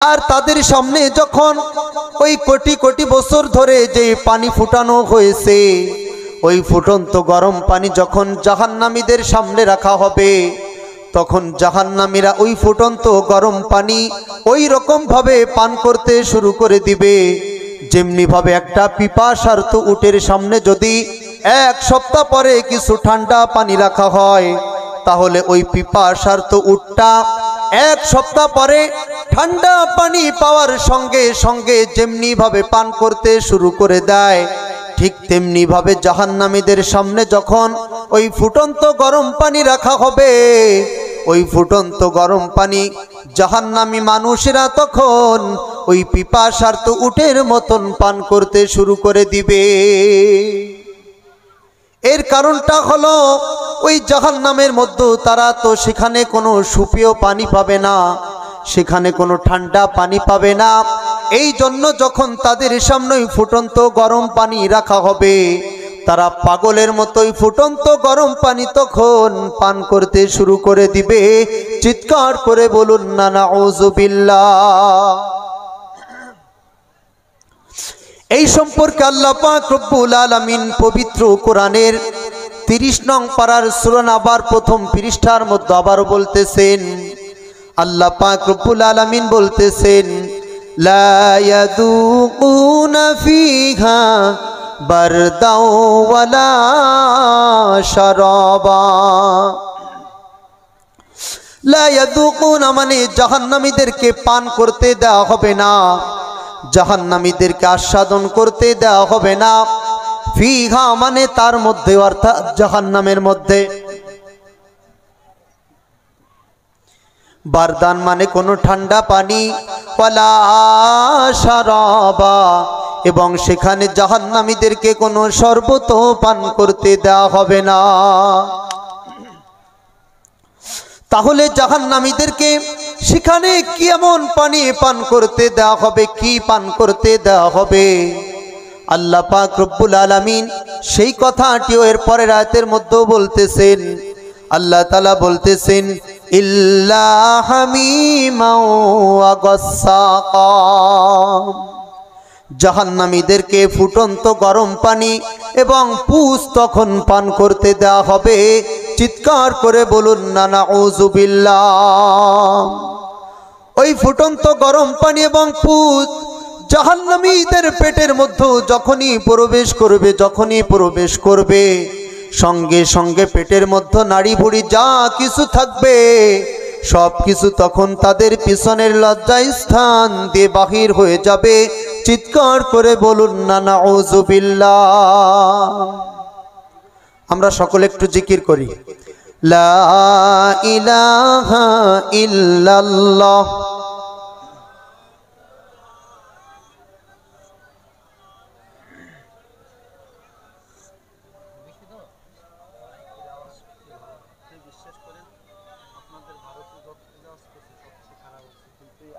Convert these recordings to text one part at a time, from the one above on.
আর তাদের সামনে যখন ওই কোটি কোটি বছর ধরে যে পানি ফুটানো হয়েছে, ওই ফুটন্ত গরম পানি যখন জাহান্নামীদের সামনে রাখা হবে, তখন জাহান্নামীরা ওই ফুটন্ত গরম পানি ওই রকম ভাবে পান করতে শুরু করে দিবে, যেমনি ভাবে একটা পিপাসার্ত উটের সামনে যদি এক সপ্তাহ পরে কিছু ঠান্ডা পানি রাখা হয়, তাহলে ওই পিপাসার্ত উটটা এক সপ্তাহ পরে ঠান্ডা পানি পাওয়ার সঙ্গে সঙ্গে যেমনি ভাবে পান করতে শুরু করে দেয়, ঠিক তেমনি ভাবে জাহান্নামীদের সামনে যখন ওই ফুটন্ত গরম পানি রাখা হবে, ওই ফুটন্ত গরম পানি জাহান্নামী মানুষেরা তখন ওই পিপাসার্ত উটের মতন পান করতে শুরু করে দিবে। এর কারণটা হলো ওই জাহান্নামের মধ্যে তারা তো সেখানে কোনো সুপেয় পানি পাবে না, সেখানে কোনো ঠান্ডা পানি পাবে না। এই জন্য যখন তাদের সামনে ফুটন্ত গরম পানি রাখা হবে, তারা পাগলের মতোই ফুটন্ত গরম পানি তখন পান করতে শুরু করে দিবে। চিৎকার করে বলুন না নাউযুবিল্লাহ। এই সম্পর্কে আল্লাহ পাক রব্বুল আলামিন পবিত্র কোরআনের 30 নং পারার সূরা নাবার প্রথম পৃষ্ঠার মধ্যে আবার বলতেছেন, আল্লাহ পাক রব্বুল আলামিন বলতেছেন, লা ইয়াযুকুনা ফিহা বারদাও ওয়ালা শারাবা। লা ইয়াযুকুনা মানে জাহান্নামীদেরকে পান করতে দেওয়া হবে না, জাহান্নামীদেরকে আস্বাদন করতে দেওয়া হবে না। ফিহা মানে তার মধ্যে, অর্থাৎ জাহান্নামের মধ্যে। বারদান মানে কোনো ঠান্ডা পানি, ওয়ালা শারাবা এবং সেখানে জাহান্নামীদেরকে কোনো শরবত পান করতে দেওয়া হবে না। তাহলে জাহান্নামীদেরকে সেখানে কি এমন পানি পান করতে দেওয়া হবে, কি পান করতে দেওয়া হবে? আল্লাহ পাক রব্বুল আলামিন সেই কথাটিও এর পরের আয়াতের মধ্যেও বলতেছেন। আল্লাহ তাআলা বলতেছেন, ইল্লা হামিমাও ওয়া গাসসাকা। জাহান্নামীদেরকে ফুটন্ত গরম পানি এবং পুষ তখন পান করতে দেওয়া হবে। চিৎকার করে বলুন না নাউযুবিল্লাহ। ওই ফুটন্ত গরম পানি এবং পুষ জাহান্নামীদের পেটের মধ্যে যখনই প্রবেশ করবে, সঙ্গে সঙ্গে পেটের মধ্যে নাড়ি ভুড়ি যা কিছু থাকবে সব কিছু তখন তাদের পিছনের লজ্জায় স্থান দিয়ে বাহির হয়ে যাবে। চিৎকার করে বলুন না নাউযুবিল্লাহ। আমরা সকলে একটু জিকির করি, লা ইলাহা ইল্লাল্লাহ।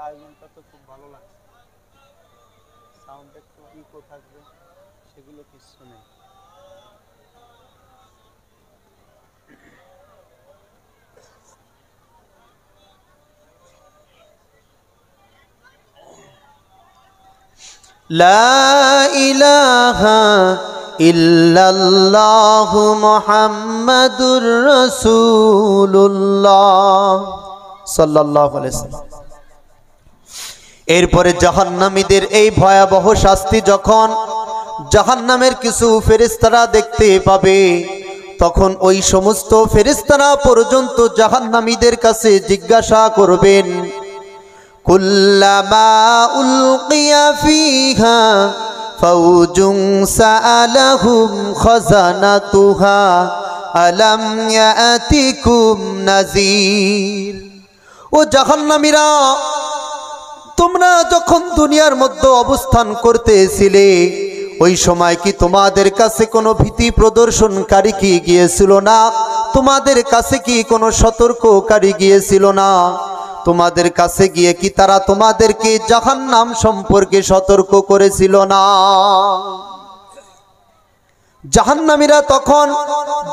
আয়োজনটা তো খুব ভালো লাগছে, সাউন্ড একটু ইকো থাকবে, সেগুলো কিছু নেই। লা ইলাহা ইল্লাল্লাহু মুহাম্মাদুর রাসূলুল্লাহ সাল্লাল্লাহু আলাইহি ওয়াসাল্লাম। এরপরে জাহান্নামীদের এই ভয়াবহ শাস্তি যখন জাহান্নামের কিছু ফেরেশতারা দেখতে পাবে, তখন ওই সমস্ত ফেরেশতারা পর্যন্ত জাহান্নামীদের কাছে জিজ্ঞাসা করবেন, কুল্লামা উলকিয়া ফিহা ফাউজুন সাআলাহুম খাজানাতুহা আলাম ইয়াতিকুম নাযীর। ও জাহান্নামীরা, তোমরা যখন দুনিয়ার মধ্যে অবস্থান করতেছিলে, ওই সময় কি তোমাদের কাছে কোনো ভীতি প্রদর্শনকারী কি গিয়েছিল না? তোমাদের কাছে কি কোনো সতর্ককারী গিয়েছিল না? তোমাদের কাছে গিয়ে কি তারা তোমাদেরকে জাহান্নাম সম্পর্কে সতর্ক করেছিল না? জাহান্নামীরা তখন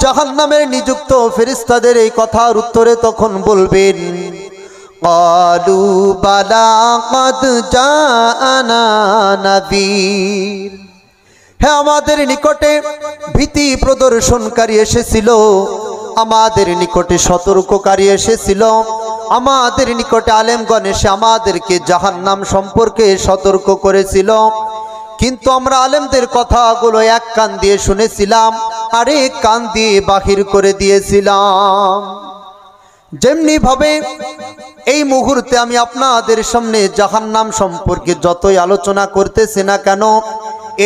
জাহান্নামের নিযুক্ত ফেরেশতাদের এই কথার উত্তরে তখন বলবেন, ক্বালু বালা ক্বাদ জাআনা নাযীর। হ্যাঁ, আমাদের নিকটে ভীতি প্রদর্শনকারী এসেছিল, আমাদের নিকটে সতর্ককারী এসেছিল, আমাদের নিকটে আলেমগণ এসে আমাদেরকে জাহান্নাম সম্পর্কে সতর্ক করেছিল। কিন্তু আমরা আলেমদের কথাগুলো এক কান দিয়ে শুনেছিলাম, আরেক কান দিয়ে বাহির করে দিয়েছিলাম। যেমনি ভাবে এই মুহূর্তে আমি আপনাদের সামনে জাহান্নাম সম্পর্কে যতই আলোচনা করতেছি না কেন,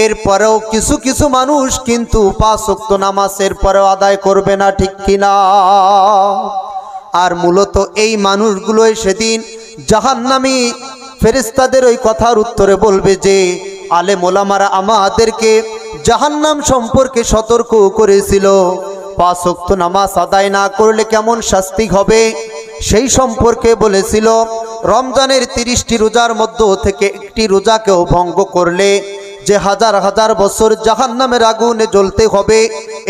এরপরেও কিছু কিছু মানুষ কিন্তু 5 ওয়াক্ত নামাজের পরেও আদায় করবে না, ঠিক কিনা? আর মূলত এই মানুষগুলোই সেদিন জাহান্নামী ফেরেশতাদের ওই কথার উত্তরে বলবে যে আলেম ওলামারা আমাদেরকে জাহান্নাম সম্পর্কে সতর্ক করেছিল, 5 ওয়াক্ত নামাজ আদায় না করলে কেমন শাস্তি হবে সেই সম্পর্কে বলেছিল। রমজানের 30টি রোজার মধ্য থেকে একটি রোজাকেও ভঙ্গ করলে যে হাজার হাজার বছর জাহান্নামের আগুনে জ্বলতে হবে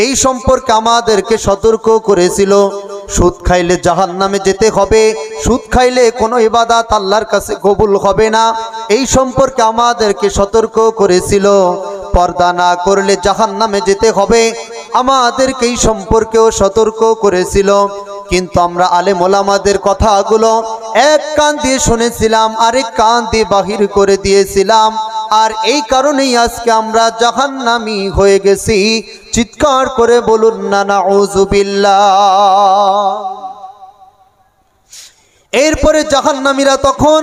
এই সম্পর্কে আমাদেরকে সতর্ক করেছিল। সুদ খাইলে জাহান্নামে যেতে হবে, সুদ খাইলে কোনো ইবাদত আল্লাহর কাছে কবুল হবে না এই সম্পর্কে আমাদেরকে সতর্ক করেছিল। পর্দা না করলে জাহান্নামে যেতে হবে আমাদেরকে এই সম্পর্কেও সতর্ক করেছিল। কিন্তু আমরা আলেম ওলামাদের কথাগুলো এক কান দিয়ে শুনেছিলাম, আরেক কান দিয়ে বাহির করে দিয়েছিলাম। আর এই কারণেই আজকে আমরা জাহান্নামী হয়ে গেছি। চিৎকার করে বলুন না নাউযুবিল্লাহ। এরপরে জাহান্নামীরা তখন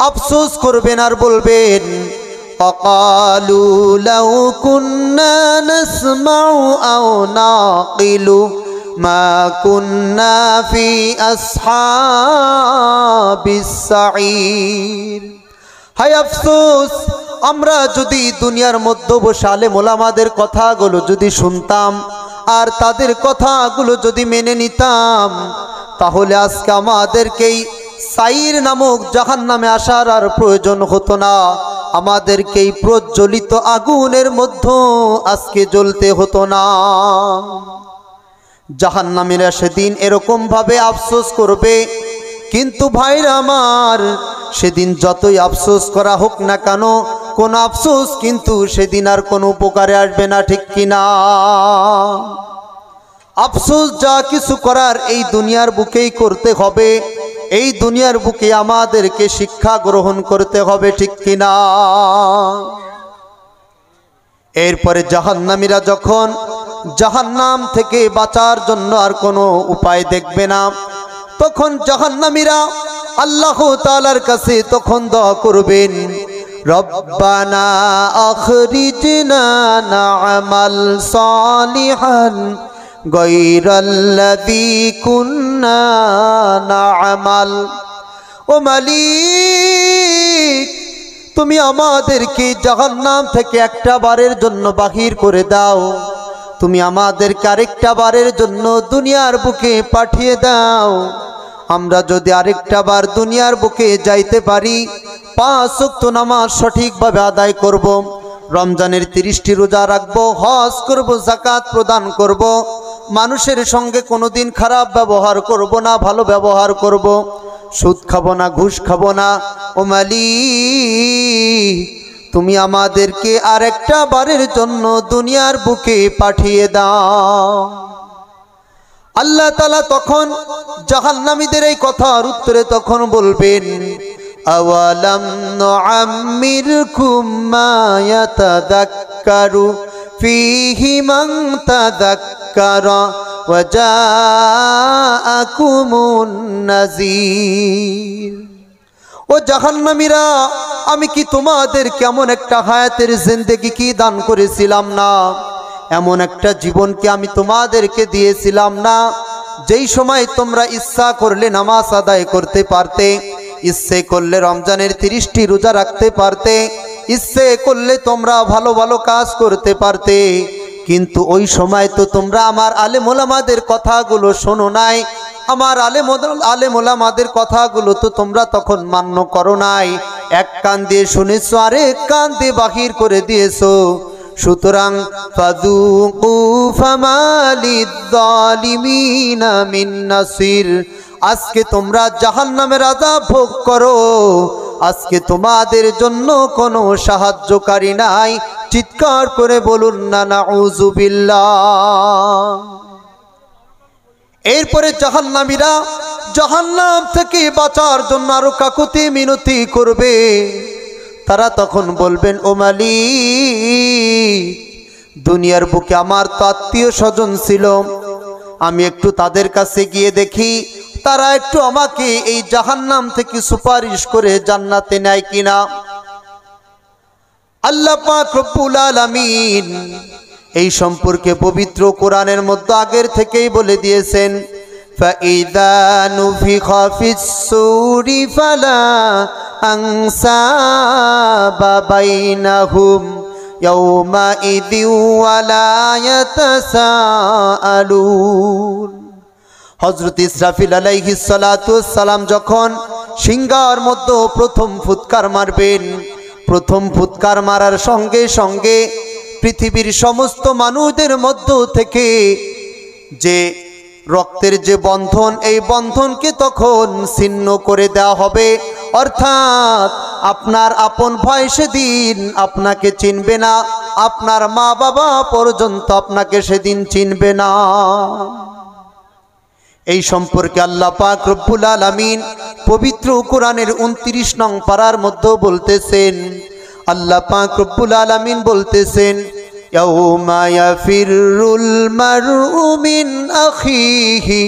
আফসোস করবেন আর বলবেন ফাকালু লাউ কুন্না নাসমাউ আও নাকিলু মা কুন্না ফি আসহাবিস সাঈর। হায় আফসোস, আমরা যদি দুনিয়ার মধ্যে বসে আলেম ওলামাদের কথাগুলো যদি শুনতাম আর তাদের কথাগুলো যদি মেনে নিতাম, তাহলে আজকে আমাদেরকেই সাইর নামক জাহান্নামে আসার আর প্রয়োজন হতো না, আমাদেরকেই প্রজ্বলিত আগুনের মধ্যে আজকে জ্বলতে হতো না। জাহান্নামীরা সেদিন এরকম ভাবে আফসোস করবে। কিন্তু ভাইরা আমার, সেদিন যতই আফসোস করা হোক না কেন, কোন আফসোস কিন্তু সেদিন আর কোনো উপকারে আসবে না, ঠিক কিনা? আফসোস যা কিছু করার এই দুনিয়ার বুকেই করতে হবে, এই দুনিয়ার বুকে আমাদেরকে শিক্ষা গ্রহণ করতে হবে, ঠিক কিনা? এরপরে জাহান্নামীরা যখন জাহান্নাম থেকে বাঁচার জন্য আর কোনো উপায় দেখবে না, তখন জাহান্নামীরা আল্লাহ তাআলার কাছে তখন দোয়া করবেন, রব্বানা আখরিজনা না'মাল সালিহান গায়রাল্লাযী কুন্না না'মাল। ও মালিক, তুমি আমাদেরকে জাহান্নাম থেকে একটা বারের জন্য বাহির করে দাও, তুমি আমাদেরকে আরেকটা বারের জন্য দুনিয়ার বুকে পাঠিয়ে দাও। আমরা যদি আরেকটা বার দুনিয়ার বুকে যাইতে পারি, 5 ওয়াক্ত নামাজ সঠিকভাবে আদায় করব, রমজানের 30টি রোজা রাখবো, হজ করব, যাকাত প্রদান করব, মানুষের সঙ্গে কোনোদিন খারাপ ব্যবহার করব না, ভালো ব্যবহার করব, সুদ খাবো না, ঘুষ খাবো না। ও মালিক, তুমি আমাদেরকে আরেকটা বারের জন্য দুনিয়ার বুকে পাঠিয়ে দাও। আল্লাহ তাআলা তখন জাহান্নামীদের এই কথার উত্তরে তখন বলবেন, আওয়ালাম নুআম্মিরকুম মা ইয়াতাযাক্কারু ফীহি মান তাযাক্কারা ওয়া জাআকুমুন নাযীর। ও জাহান্নামীরা, আমি কি তোমাদের কেমন একটা হায়াতের জিন্দেগি কি দান করেছিলাম না? এমন একটা জীবন কি আমি তোমাদেরকে দিয়েছিলাম না, যেই সময় তোমরা ইচ্ছা করলে নামাজ আদায় করতে পারতে, ইচ্ছে করলে রমজানের 30টি রোজা রাখতে পারতে, ইচ্ছে করলে তোমরা ভালো ভালো কাজ করতে পারতে। কিন্তু ওই সময় তো তোমরা আমার আলেম ওলামাদের কথাগুলো শোনো নাই, আমার আলেম ওলামাদের কথাগুলো তো তোমরা তখন মান্য করো নাই। এক কান দিয়ে শুনেছো, আরেক কান দিয়ে বাহির করে দিয়েছো। সুতরাং ফাযুকু ফামা লিয-যালিমিনা মিন নাসির, আজকে তোমরা জাহান্নামের আযাব ভোগ করো, আজকে তোমাদের জন্য কোনো সাহায্যকারী নাই। চিৎকার করে বলুন না নাউযুবিল্লাহ। এরপরে জাহান্নামীরা জাহান্নাম থেকে বাঁচার জন্য আরো কাকুতি মিনতি করবে। তারা তখন বলবেন, ও মালিক, দুনিয়ার বুকে আমার তো আত্মীয় স্বজন ছিল, আমি একটু তাদের কাছে গিয়ে দেখি তারা একটু আমাকে এই জাহান্নাম থেকে সুপারিশ করে জান্নাতে নেয় কিনা। আল্লাহ পাক রব্বুল আলামিন এই সম্পর্কে পবিত্র কোরআনের মধ্যে আগের থেকেই বলে দিয়েছেন, ফাইযা নুফিখা ফিস-সূরি ফালা আনসাবা বাইনাহুম ইয়াওমাইযি ওয়ালা ইয়াতাসাআলুন। হযরত ইসরাফিল আলাইহিস সালাতু ওয়াস সালাম যখন সিংহার মধ্যে প্রথম ফুৎকার মারবেন, প্রথম ফুৎকার মারার সঙ্গে সঙ্গে পৃথিবীর সমস্ত মানুষদের মধ্য থেকে যে রক্তের যে বন্ধন, এই বন্ধনকে তখন ছিন্ন করে দেওয়া হবে। অর্থাৎ আপনার আপন ভাই সেদিন আপনাকে চিনবে না, আপনার মা বাবা পর্যন্ত আপনাকে সেদিন চিনবে না। এই সম্পর্কে আল্লাহ পাক রব্বুল আলামিন পবিত্র কোরআনের 29 নং পারার মধ্যে বলতেছেন, আল্লাহ পাক রব্বুল আলামিন বলতেছেন, ইয়াউমা ইয়াফিরুল মারউ মিন আখিহি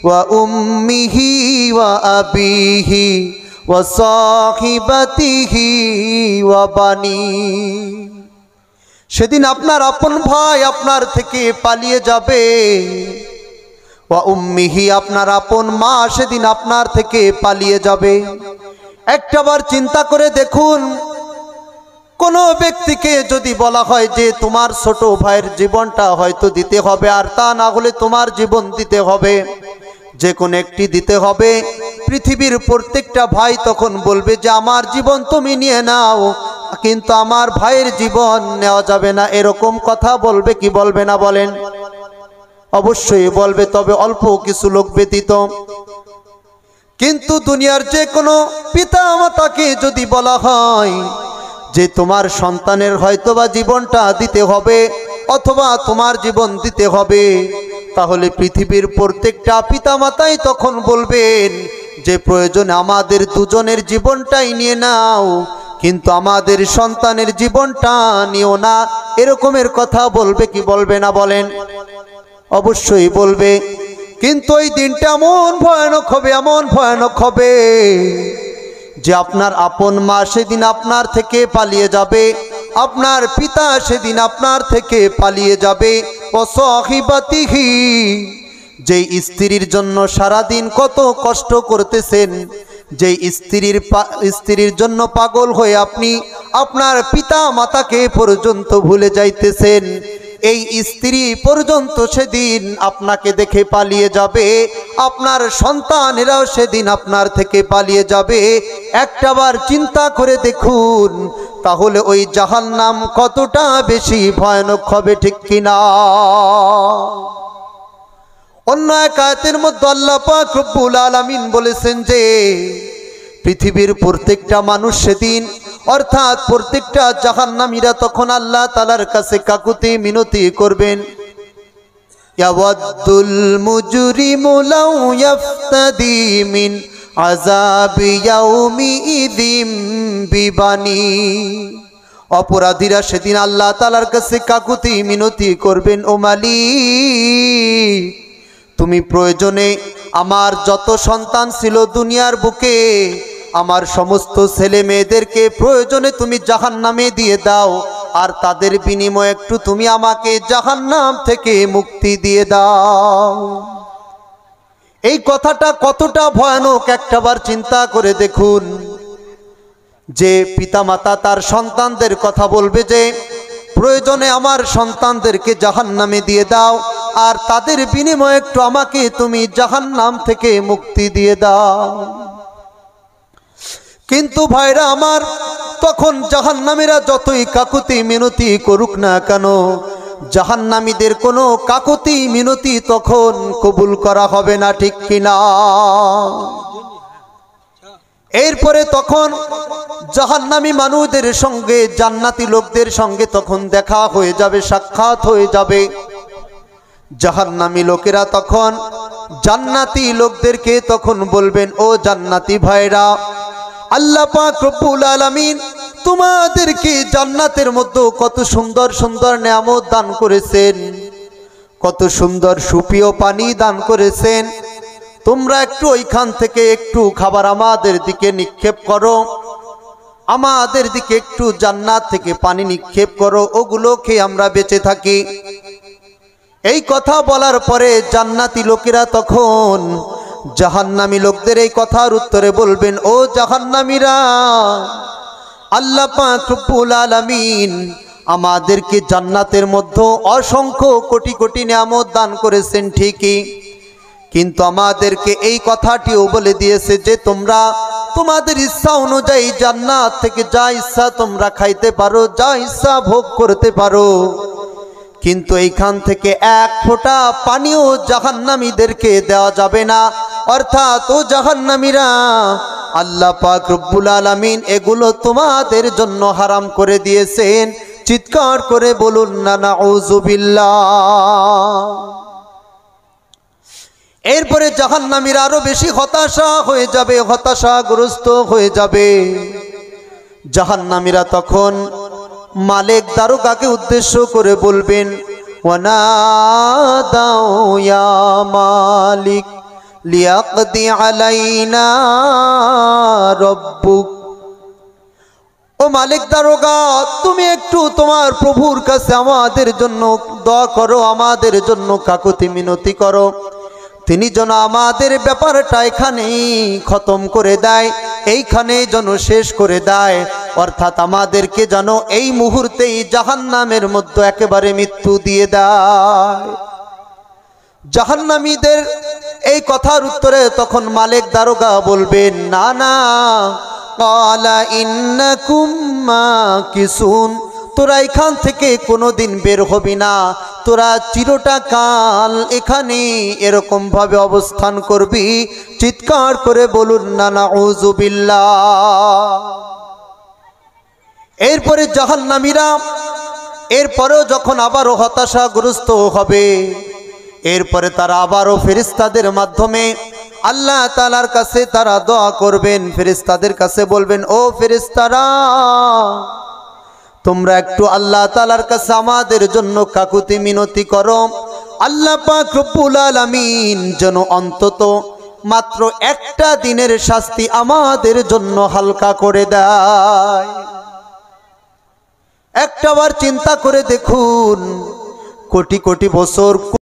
ওয়া উম্মিহি ওয়া আবিহি ওয়া সাহিবাতিহি ওয়া বানি। সেদিন আপনার আপন ভাই আপনার থেকে পালিয়ে যাবে, ওয়া উম্মিহি, আপনার আপন মা সেদিন আপনার থেকে পালিয়ে যাবে। একটাবার চিন্তা করে দেখুন, কোনো ব্যক্তিকে যদি বলা হয় যে তোমার ছোট ভাইয়ের জীবনটা হয়তো দিতে হবে, আর তা না হলে তোমার জীবন দিতে হবে, যে কোনো একটি দিতে হবে, পৃথিবীর প্রত্যেকটা ভাই তখন বলবে যে আমার জীবন তুমি নিয়ে নাও, কিন্তু আমার ভাইয়ের জীবন নেওয়া যাবে না। এরকম কথা বলবে কি বলবে না বলেন? অবশ্যই বলবে, তবে অল্প কিছু লোক ব্যতীত। কিন্তু দুনিয়ার যে কোনো পিতা মাতাকে যদি বলা হয় যে তোমার সন্তানের হয়তোবা জীবনটা দিতে হবে অথবা তোমার জীবন দিতে হবে, তাহলে পৃথিবীর প্রত্যেকটা পিতামাতাই তখন বলবেন যে প্রয়োজনে আমাদের দুজনের জীবনটাই নিয়ে নাও, কিন্তু আমাদের সন্তানের জীবনটা নিও না। এরকমের কথা বলবে কি বলবে না বলেন? অবশ্যই বলবে। কিন্তু ওই দিনটা এমন ভয়ানক হবে, এমন ভয়ানক হবে যে আপনার আপন মা সেদিন আপনার থেকে পালিয়ে যাবে, আপনার পিতা সেদিন আপনার থেকে পালিয়ে যাবে। ওয়াসাহিবাতিহি, যেই স্ত্রীর জন্য সারাদিন কত কষ্ট করতেছেন, যেই স্ত্রীর জন্য পাগল হয়ে আপনি আপনার পিতা মাতাকে পর্যন্ত ভুলে যাইতেছেন, এই স্ত্রী পর্যন্ত সেদিন আপনাকে দেখে পালিয়ে যাবে, আপনার সন্তানেরাও সেদিন আপনার থেকে পালিয়ে যাবে। একটাবার চিন্তা করে দেখুন, তাহলে ওই জাহান্নাম কতটা বেশি ভয়ানক হবে, ঠিক কিনা? অন্য এক আয়াতের মধ্যে আল্লাহ পাক রব্বুল আলামিন বলেছেন যে পৃথিবীর প্রত্যেকটা মানুষ সেদিন, অর্থাৎ প্রত্যেকটা জাহান্নামীরা তখন আল্লাহ তাআলার কাছে কাকুতি মিনতি করবেন। ইয়াওয়াদ্দুল মুজরিমু লাউ ইয়াফতাদি মিন আযাবি ইয়াউমিইযিম বিবানি। অপরাধীরা সেদিন আল্লাহ তাআলার কাছে কাকুতি মিনতি করবেন, ও মালিক, তুমি প্রয়োজনে আমার যত সন্তান ছিল দুনিয়ার বুকে, আমার সমস্ত ছেলে মেয়েদেরকে প্রয়োজনে তুমি জাহান্নামে দিয়ে দাও, আর তাদের বিনিময়ে একটু তুমি আমাকে জাহান্নাম থেকে মুক্তি দিয়ে দাও। এই কথাটা কতটা ভয়ানক একটাবার চিন্তা করে দেখুন, যে পিতামাতা তার সন্তানদের কথা বলবে যে প্রয়োজনে আমার সন্তানদেরকে জাহান্নামে দিয়ে দাও, আর তাদের বিনিময়ে একটু আমাকে তুমি জাহান্নাম থেকে মুক্তি দিয়ে দাও। কিন্তু ভাইরা আমার, তখন জাহান্নামীরা যতই কাকুতি মিনতি করুক না কেন, জাহান্নামীদের কোনো কাকুতি মিনতি তখন কবুল করা হবে না, ঠিক কিনা? এরপরে তখন জাহান্নামী মানুষদের সঙ্গে জান্নাতি লোকদের সঙ্গে তখন দেখা হয়ে যাবে, সাক্ষাৎ হয়ে যাবে। জাহান্নামী লোকেরা তখন জান্নাতি লোকদেরকে তখন বলবেন, ও জান্নাতি ভাইরা, আল্লাহ পাক রব্বুল আলামিন তোমাদেরকে জান্নাতের মধ্যে কত সুন্দর সুন্দর নেয়ামত দান করেছেন, কত সুন্দর সুপেয় পানি দান করেছেন। তোমরা একটু ওইখান থেকে একটু খাবার আমাদের দিকে নিক্ষেপ করো, আমাদের দিকে একটু জান্নাত থেকে পানি নিক্ষেপ করো, ওগুলো খেয়ে আমরা বেঁচে থাকি। এই কথা বলার পরে জান্নাতি লোকেরা তখন জাহান্নামী লোকদের এই কথার উত্তরে বলবেন, ও জাহান্নামীরা, আল্লাহ পাক রব্বুল আলামিন আমাদেরকে জান্নাতের মধ্যে অসংখ্য কোটি কোটি নিয়ামত দান করেছেন ঠিকই, কিন্তু আমাদেরকে এই কথাটিও বলে দিয়েছে যে তোমরা তোমাদের ইচ্ছা অনুযায়ী জান্নাত থেকে যা ইচ্ছা তোমরা খাইতে পারো, যা ইচ্ছা ভোগ করতে পারো, কিন্তু এইখান থেকে এক ফোঁটা পানিও জাহান্নামীদেরকে দেওয়া যাবে না। অর্থাৎ ও জাহান্নামীরা, আল্লাহ পাক রব্বুল আলামিন এগুলো তোমাদের জন্য হারাম করে দিয়েছেন। চিৎকার করে বলুন না নাউযুবিল্লাহ। এরপরে জাহান্নামীরা আরো বেশি হতাশা হয়ে যাবে, হতাশাগ্রস্ত হয়ে যাবে। জাহান্নামীরা তখন মালিক দারোগাকে উদ্দেশ্য করে বলবেন, ওয়ানাদাউ ইয়া মালিক লিয়াকদি আলাইনা রব্বুক। ও মালিক দারোগা, তুমি একটু তোমার প্রভুর কাছে আমাদের জন্য দোয়া করো, আমাদের জন্য কাকুতি মিনতি করো, তিনি যেন আমাদের ব্যাপারটা এখানেই খতম করে দেয়, এইখানে যেন শেষ করে দেয়। অর্থাৎ আমাদেরকে যেন এই মুহূর্তেই জাহান্নামের মধ্যে একেবারে মৃত্যু দিয়ে দেয়। জাহান্নামীদের এই কথার উত্তরে তখন মালিক দারোগা বলবেন, না না, ক্বালা ইন্নাকুম মাকিসুন, তোরা এখান থেকে কোনোদিন বের হবি না, তোরা চিরটা কাল এখানে এরকম ভাবে অবস্থান করবি। চিৎকার করে বলুন না নাউযুবিল্লাহ। এরপরে জাহান্নামীরা এরপরেও যখন আবারও হতাশাগ্রস্ত হবে, এরপরে তারা আবারও ফেরেশতাদের মাধ্যমে আল্লাহ তাআলার কাছে তারা দোয়া করবেন। ফেরেশতাদের কাছে বলবেন, ও ফেরেশতারা, তোমরা একটু আল্লাহ তাআলার কাছে আমাদের জন্য কাকুতি মিনতি করো, আল্লাহ পাক রব্বুল আলামিন যেন অন্তত মাত্র একটা দিনের শাস্তি আমাদের জন্য হালকা করে দেয়। একটাবার চিন্তা করে দেখুন, কোটি কোটি বছর